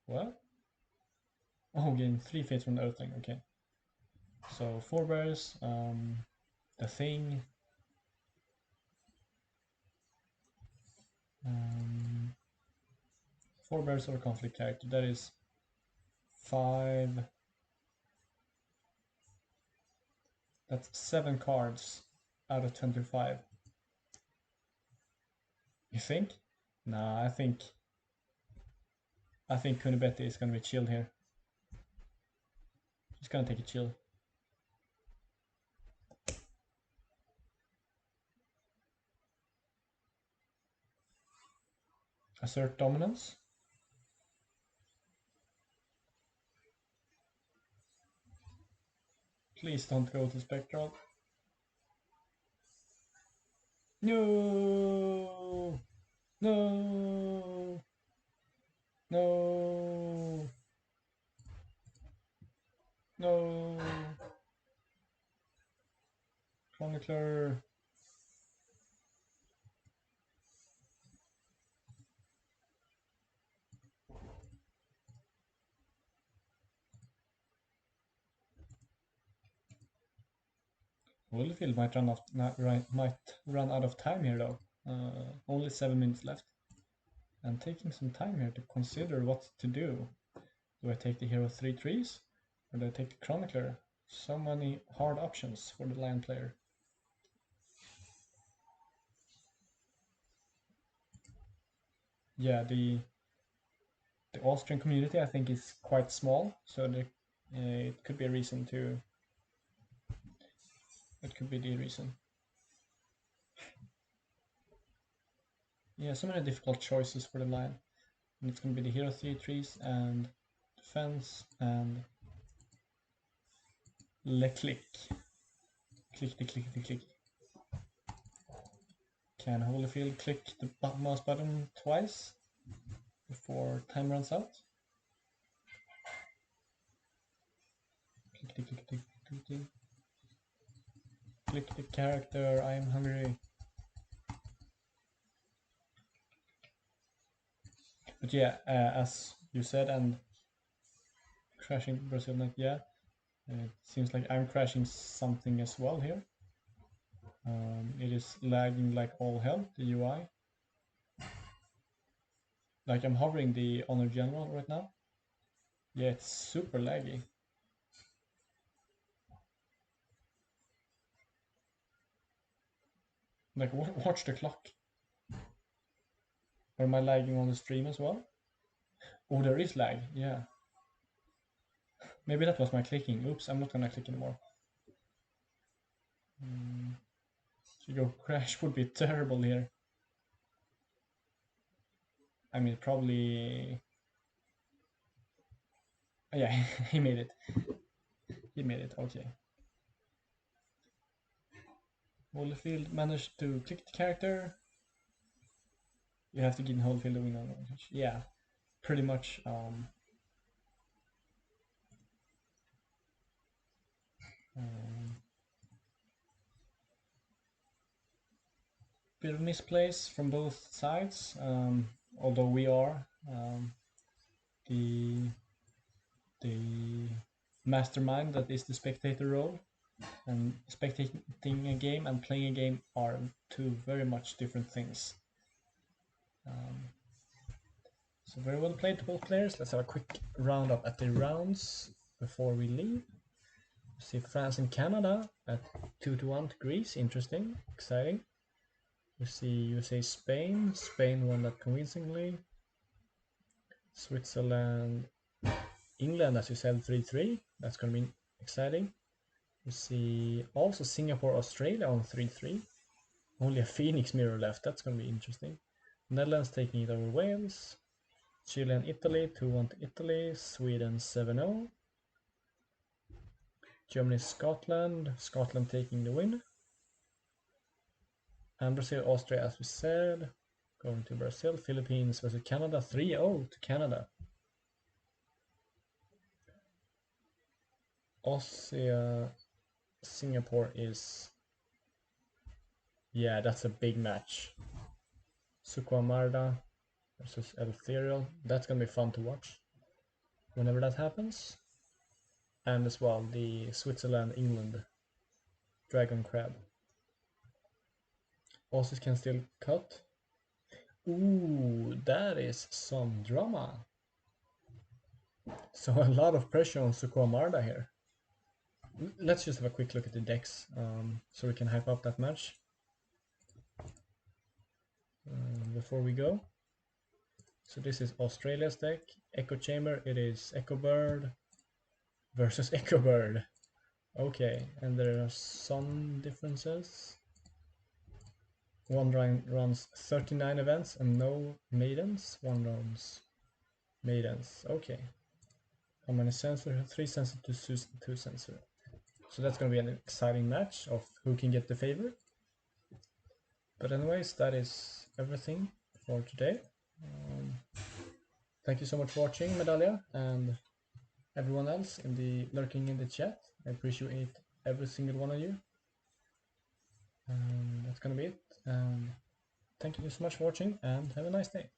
What? Oh, getting 3 fates from the Earthling. Okay. So 4 bears, the thing, 4 bears or conflict character. That is 5. That's 7 cards out of 25. You think? Nah, I think Kunibeti is gonna be chilled here. She's gonna take a chill. Assert dominance. Please don't go to Spectral. No! No! No! No! Chronicler. Holyfield might run out of time here though. Only 7 minutes left. I'm taking some time here to consider what to do. Do I take the Hero 3/3s? Or do I take the Chronicler? So many hard options for the Lion player. Yeah, the Austrian community I think is quite small, so it could be a reason to It could be the reason. Yeah, so many difficult choices for the line. And it's going to be the hero 3/3s and defense and le click. Click, click, click, click, click. Can Holyfield click the mouse button twice before time runs out? Click, click, click, click, click, click. Click the character, I am hungry. But yeah, as you said, and crashing Brazil net, yeah, it seems like I'm crashing something as well here. It is lagging like all hell, the UI. Like I'm hovering the Honor General right now. Yeah, it's super laggy. Like, watch the clock. Or am I lagging on the stream as well? Oh, there is lag, yeah. Maybe that was my clicking. Oops, I'm not gonna click anymore. To go crash would be terrible here. I mean, probably... Oh, yeah, he made it. He made it, okay. Holyfield managed to click the character. You have to give Holyfield a win advantage. Yeah, pretty much. Bit of misplays from both sides, although we are the mastermind that is the spectator role, and spectating a game and playing a game are two very much different things. So very well played to both players. Let's have a quick roundup at the rounds before we leave. See France and Canada at 2-1 to Greece. Interesting, exciting. We see USA Spain. Spain won that convincingly. Switzerland England, as you said, 3-3. That's going to be exciting. We see also Singapore Australia on 3-3. Only a Phoenix mirror left. That's going to be interesting. Netherlands taking it over Wales. Chile and Italy 2-1 to Italy. Sweden 7-0. Germany Scotland. Scotland taking the win. And Brazil Austria, as we said, going to Brazil. Philippines versus Canada 3-0 to Canada. Austria Singapore is, yeah, that's a big match. Sukuamarda versus Ethereal. That's gonna be fun to watch whenever that happens. And as well the Switzerland England Dragon Crab. Aussies can still cut. Ooh, that is some drama. So a lot of pressure on Sukuamarda here. Let's just have a quick look at the decks so we can hype up that match before we go. So this is Australia's deck. Echo Chamber, it is Echo Bird versus Echo Bird. Okay, and there are some differences. One runs 39 events and no maidens. One runs maidens. Okay. How many sensors? 3 sensors to 2 sensors. So that's going to be an exciting match of who can get the favor. But anyways, that is everything for today. Thank you so much for watching, Medallia, and everyone else in the lurking in the chat. I appreciate every single one of you. And that's gonna be it. Thank you so much for watching, and have a nice day.